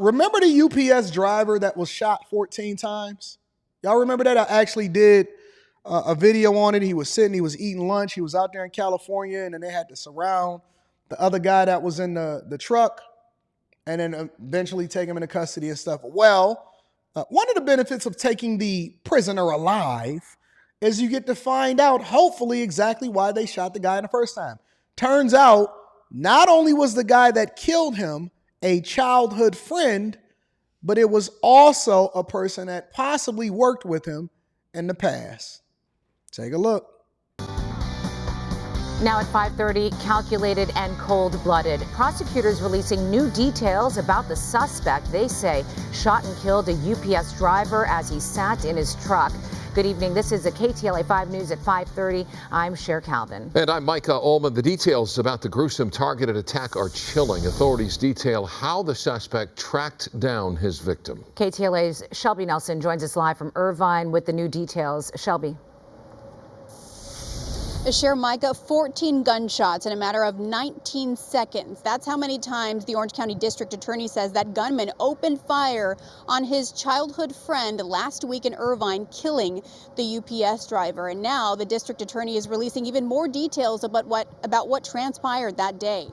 Remember the UPS driver that was shot 14 times? Y'all remember that? I actually did a video on it. He was eating lunch. He was out there in California, and then they had to surround the other guy that was in the truck and then eventually take him into custody and stuff. Well, one of the benefits of taking the prisoner alive is you get to find out, hopefully, exactly why they shot the guy in the first time. Turns out, not only was the guy that killed him a childhood friend, but it was also a person that possibly worked with him in the past. Take a look. Now at 5:30, calculated and cold-blooded. Prosecutors releasing new details about the suspect they say shot and killed a UPS driver as he sat in his truck. Good evening. This is a KTLA 5 News at 5:30. I'm Cher Calvin. And I'm Micah Ullman. The details about the gruesome targeted attack are chilling. Authorities detail how the suspect tracked down his victim. KTLA's Shelby Nelson joins us live from Irvine with the new details. Shelby. Cher, Micah, 14 gunshots in a matter of 19 seconds. That's how many times the Orange County District Attorney says that gunman opened fire on his childhood friend last week in Irvine, killing the UPS driver. And now the District Attorney is releasing even more details about what transpired that day.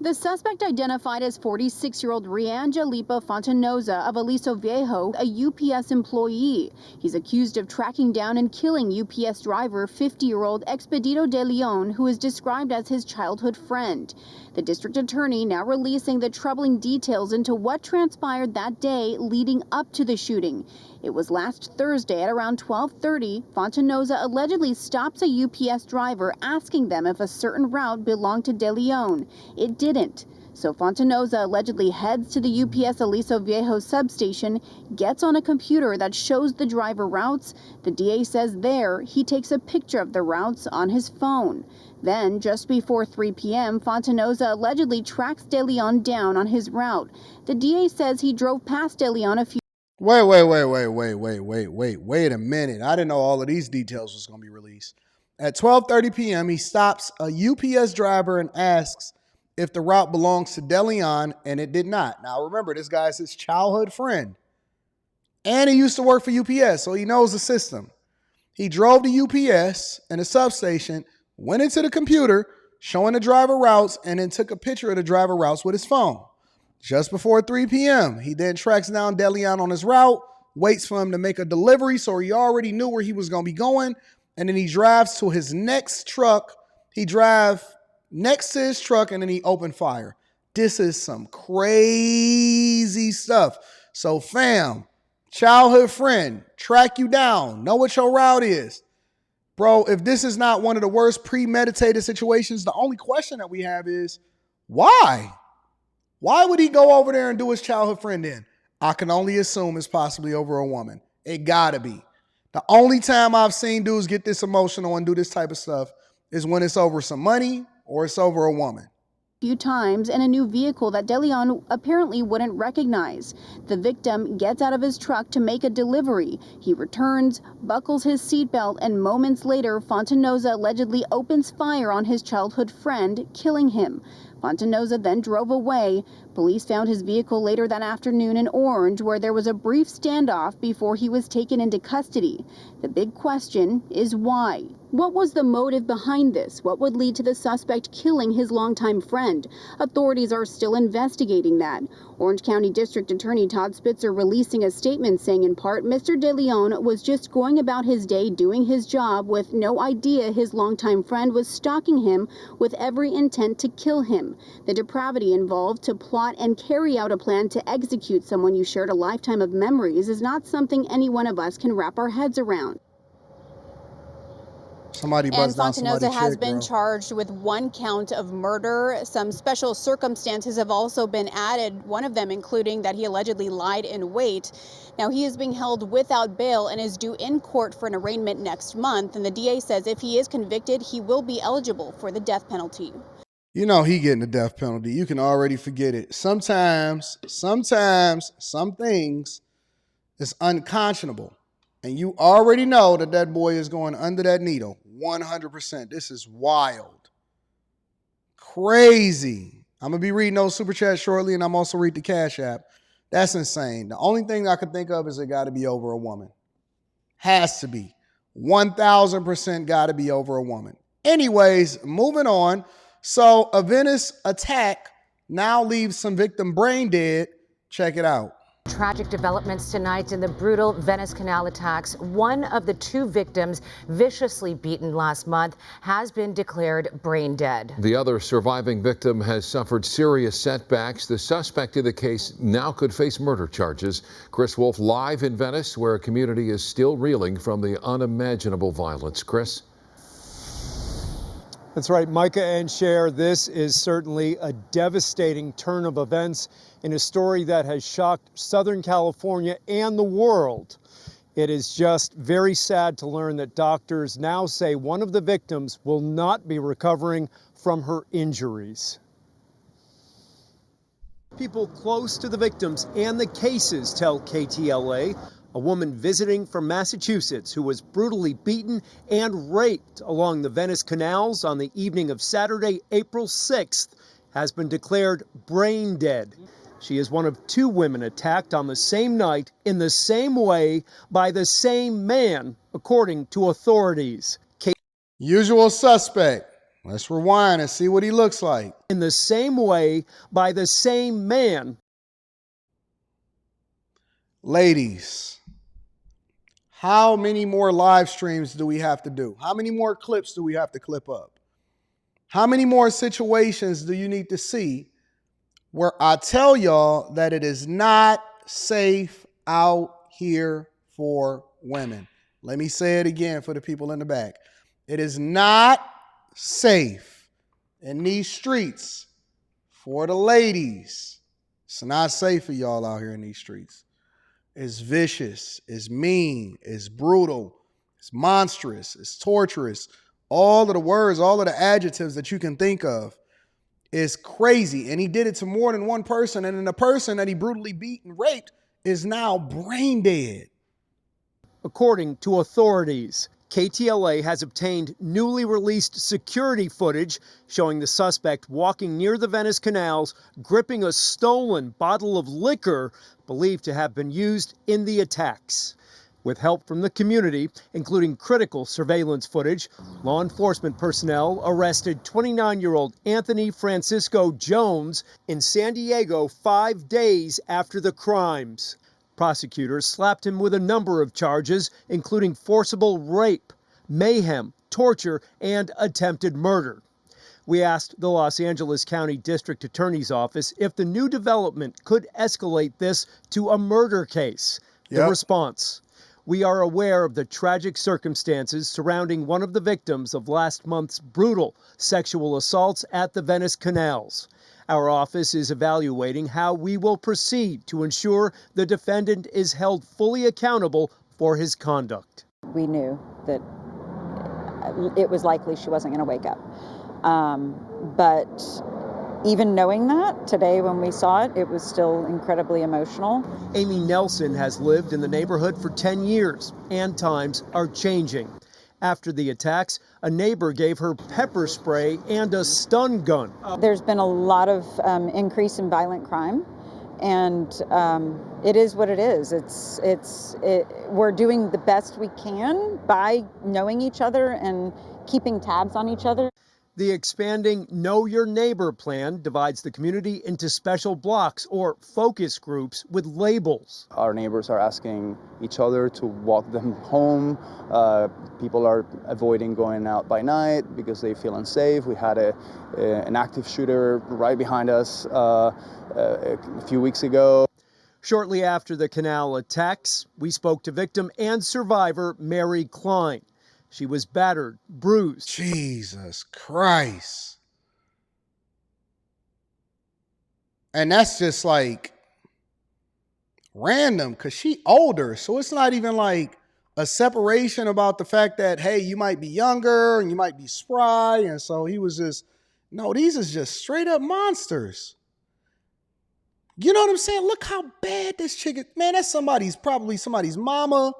The suspect, identified as 46-year-old Riangelipa Fontanoza of Aliso Viejo, a UPS employee. He's accused of tracking down and killing UPS driver 50-year-old Expedito de Leon, who is described as his childhood friend. The district attorney now releasing the troubling details into what transpired that day leading up to the shooting. It was last Thursday at around 12:30. Fontanoza allegedly stops a UPS driver asking them if a certain route belonged to De Leon. It didn't. So Fontanoza allegedly heads to the UPS Aliso Viejo substation, gets on a computer that shows the driver routes. The DA says there he takes a picture of the routes on his phone. Then, just before 3 p.m., Fontanoza allegedly tracks De Leon down on his route. The DA says he drove past De Leon a few. Wait a minute. I didn't know all of these details was going to be released. At 12:30 p.m., he stops a UPS driver and asks if the route belongs to De Leon, and it did not. Now, remember, this guy is his childhood friend, and he used to work for UPS, so he knows the system. He drove to UPS and the substation, went into the computer, showing the driver routes, and then took a picture of the driver routes with his phone. Just before 3 p.m., he then tracks down De Leon on his route, waits for him to make a delivery, so he already knew where he was going to be going, and then he drives to his next truck. He drives next to his truck, and then he opened fire. This is some crazy stuff. So, fam, childhood friend, track you down, know what your route is. Bro, if this is not one of the worst premeditated situations, the only question that we have is, why? Why would he go over there and do his childhood friend in? I can only assume it's possibly over a woman. It gotta be. The only time I've seen dudes get this emotional and do this type of stuff is when it's over some money or it's over a woman. Few times in a new vehicle that De Leon apparently wouldn't recognize. The victim gets out of his truck to make a delivery. He returns, buckles his seatbelt, and moments later, Fontanoza allegedly opens fire on his childhood friend, killing him. Fontanoza then drove away. Police found his vehicle later that afternoon in Orange, where there was a brief standoff before he was taken into custody. The big question is why? What was the motive behind this? What would lead to the suspect killing his longtime friend? Authorities are still investigating that. Orange County District Attorney Todd Spitzer releasing a statement saying in part, Mr. De Leon was just going about his day doing his job with no idea his longtime friend was stalking him with every intent to kill him. The depravity involved to plot and carry out a plan to execute someone you shared a lifetime of memories is not something any one of us can wrap our heads around. Somebody buzzed down somebody's Fontanoza has chick, been bro. charged with 1 count of murder. Some special circumstances have also been added, one of them including that he allegedly lied in wait. Now, he is being held without bail and is due in court for an arraignment next month. And the DA says if he is convicted, he will be eligible for the death penalty. You know he getting the death penalty. You can already forget it. Sometimes, some things is unconscionable. And you already know that that boy is going under that needle. 100%. This is wild. Crazy. I'm going to be reading those super chats shortly, and I'm also read the Cash App. That's insane. The only thing I can think of is it got to be over a woman. Has to be. 1,000% got to be over a woman. Anyways, moving on. So a Venice attack now leaves some victim brain dead. Check it out. Tragic developments tonight in the brutal Venice Canal attacks. One of the two victims, viciously beaten last month, has been declared brain dead. The other surviving victim has suffered serious setbacks. The suspect in the case now could face murder charges. Chris Wolf live in Venice, where a community is still reeling from the unimaginable violence. Chris? That's right, Micah and Cher. This is certainly a devastating turn of events in a story that has shocked Southern California and the world. It is just very sad to learn that doctors now say one of the victims will not be recovering from her injuries. People close to the victims and the cases tell KTLA. A woman visiting from Massachusetts who was brutally beaten and raped along the Venice canals on the evening of Saturday, April 6th, has been declared brain dead. She is one of two women attacked on the same night in the same way by the same man, according to authorities. Usual suspect. Let's rewind and see what he looks like. In the same way by the same man. Ladies, how many more live streams do we have to do? How many more clips do we have to clip up? How many more situations do you need to see where I tell y'all that it is not safe out here for women? Let me say it again for the people in the back. It is not safe in these streets for the ladies. It's not safe for y'all out here in these streets. It's vicious, it's mean, it's brutal, it's monstrous, it's torturous. All of the words, all of the adjectives that you can think of is crazy. And he did it to more than one person. And then the person that he brutally beat and raped is now brain dead. According to authorities, KTLA has obtained newly released security footage showing the suspect walking near the Venice canals, gripping a stolen bottle of liquor believed to have been used in the attacks. With help from the community, including critical surveillance footage, law enforcement personnel arrested 29-year-old Anthony Francisco Jones in San Diego 5 days after the crimes. Prosecutors slapped him with a number of charges, including forcible rape, mayhem, torture, and attempted murder. We asked the Los Angeles County District Attorney's Office if the new development could escalate this to a murder case. The response: we are aware of the tragic circumstances surrounding one of the victims of last month's brutal sexual assaults at the Venice canals. Our office is evaluating how we will proceed to ensure the defendant is held fully accountable for his conduct. We knew that it was likely she wasn't going to wake up. But even knowing that, today when we saw it, it was still incredibly emotional. Amy Nelson has lived in the neighborhood for 10 years, and times are changing. After the attacks, a neighbor gave her pepper spray and a stun gun. There's been a lot of increase in violent crime, and it is what it is. We're doing the best we can by knowing each other and keeping tabs on each other. The expanding Know Your Neighbor plan divides the community into special blocks or focus groups with labels. Our neighbors are asking each other to walk them home. People are avoiding going out by night because they feel unsafe. We had an active shooter right behind us a few weeks ago. Shortly after the canal attacks, we spoke to victim and survivor Mary Klein. She was battered, bruised. Jesus Christ. And that's just like random because she older. So it's not even like a separation about the fact that, hey, you might be younger and you might be spry. And so he was just, no, these is just straight up monsters. You know what I'm saying? Look how bad this chick is. Man, that's probably somebody's mama.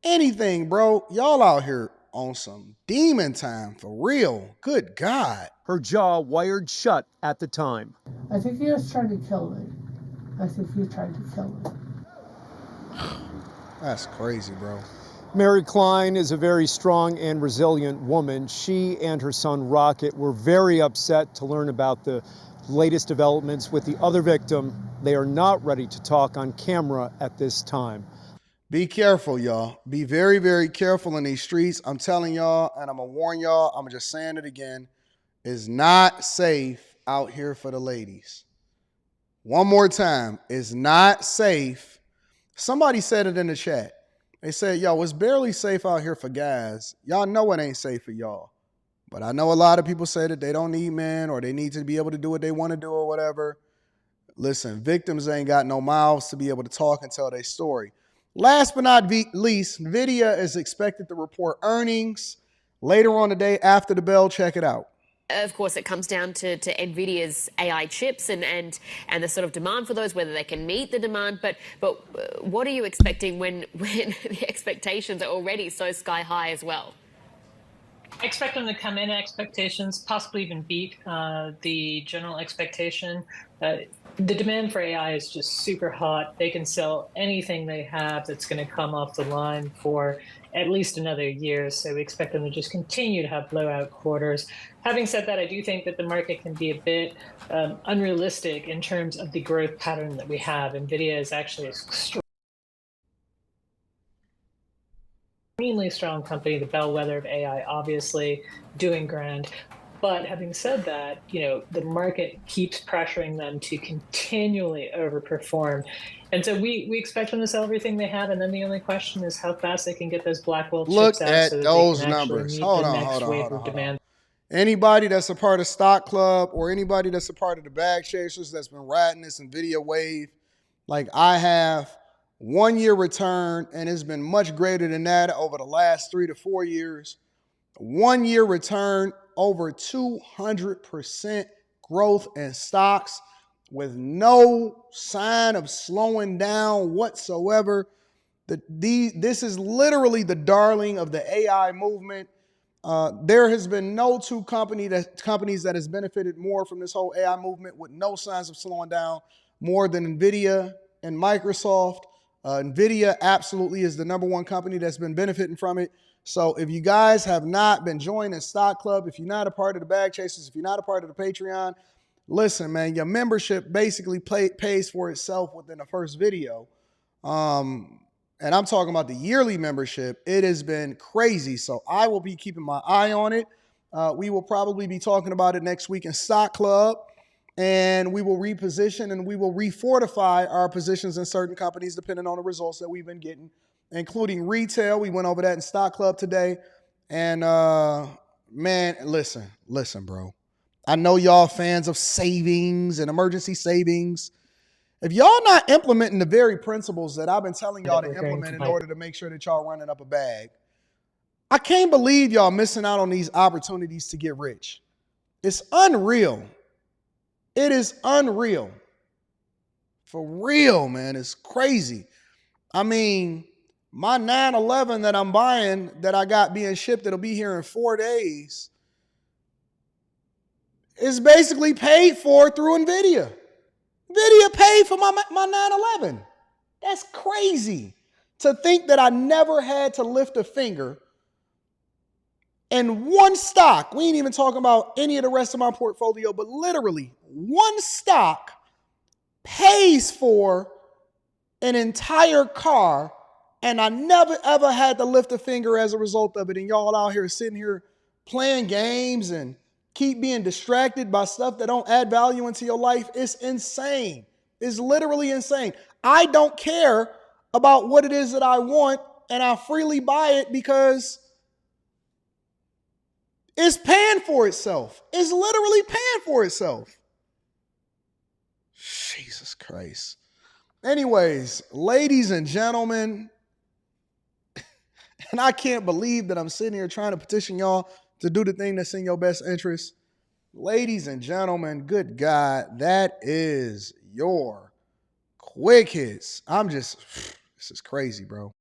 Anything, bro. Y'all out here on some demon time for real. Good God. Her jaw wired shut at the time. I think he was trying to kill me. I think he tried to kill me. That's crazy, bro. Mary Klein is a very strong and resilient woman. She and her son Rocket were very upset to learn about the latest developments with the other victim. They are not ready to talk on camera at this time. Be careful, y'all. Be very, very careful in these streets. I'm telling y'all, and I'm going to warn y'all, I'm just saying it again. It's not safe out here for the ladies. One more time. It's not safe. Somebody said it in the chat. They said, yo, it's barely safe out here for guys. Y'all know it ain't safe for y'all. But I know a lot of people say that they don't need men or they need to be able to do what they want to do or whatever. Listen, victims ain't got no mouths to be able to talk and tell their story. Last but not least, Nvidia is expected to report earnings later on today after the bell. Check it out. Of course, it comes down to Nvidia's AI chips and the sort of demand for those, whether they can meet the demand. But what are you expecting when the expectations are already so sky high as well? I expect them to come in at expectations, possibly even beat the general expectation. The demand for AI is just super hot. They can sell anything they have that's going to come off the line for at least another year. So we expect them to just continue to have blowout quarters. Having said that, I do think that the market can be a bit unrealistic in terms of the growth pattern that we have. Nvidia is actually extremely strong company, the bellwether of AI, obviously doing grand. But having said that, you know, the market keeps pressuring them to continually overperform. And so we expect them to sell everything they have. And then the only question is how fast they can get those Blackwell chips out so that they can actually meet the next wave of demand. Anybody that's a part of Stock Club or anybody that's a part of the Bag Chasers that's been riding this Nvidia wave, like I have, 1 year return, and it's been much greater than that over the last 3 to 4 years. 1 year return, over 200% growth in stocks with no sign of slowing down whatsoever. This is literally the darling of the AI movement. There has been no two companies that has benefited more from this whole AI movement with no signs of slowing down more than Nvidia and Microsoft. Nvidia absolutely is the #1 company that's been benefiting from it. So if you guys have not been joining Stock Club, if you're not a part of the Bag Chasers, if you're not a part of the Patreon, listen, man, your membership basically pays for itself within the first video. And I'm talking about the yearly membership. It has been crazy. So I will be keeping my eye on it. We will probably be talking about it next week in Stock Club. And we will reposition and we will refortify our positions in certain companies depending on the results that we've been getting, including retail. We went over that in Stock Club today. And man, listen, bro. I know y'all fans of savings and emergency savings. If y'all not implementing the very principles that I've been telling y'all to implement in order to make sure that y'all running up a bag, I can't believe y'all missing out on these opportunities to get rich. It's unreal. It is unreal. For real, man. It's crazy. I mean, my 911 that I'm buying that I got being shipped, it'll be here in 4 days, is basically paid for through Nvidia. Nvidia paid for my 911. That's crazy. To think that I never had to lift a finger and one stock, we ain't even talking about any of the rest of my portfolio, but literally one stock pays for an entire car, and I never ever had to lift a finger as a result of it. And y'all out here sitting here playing games and keep being distracted by stuff that don't add value into your life. It's insane. It's literally insane. I don't care about what it is that I want, and I freely buy it because it's paying for itself. It's literally paying for itself. Jesus Christ. Anyways, ladies and gentlemen, and I can't believe that I'm sitting here trying to petition y'all to do the thing that's in your best interest. Ladies and gentlemen, good God, that is your quick hits. This is crazy, bro.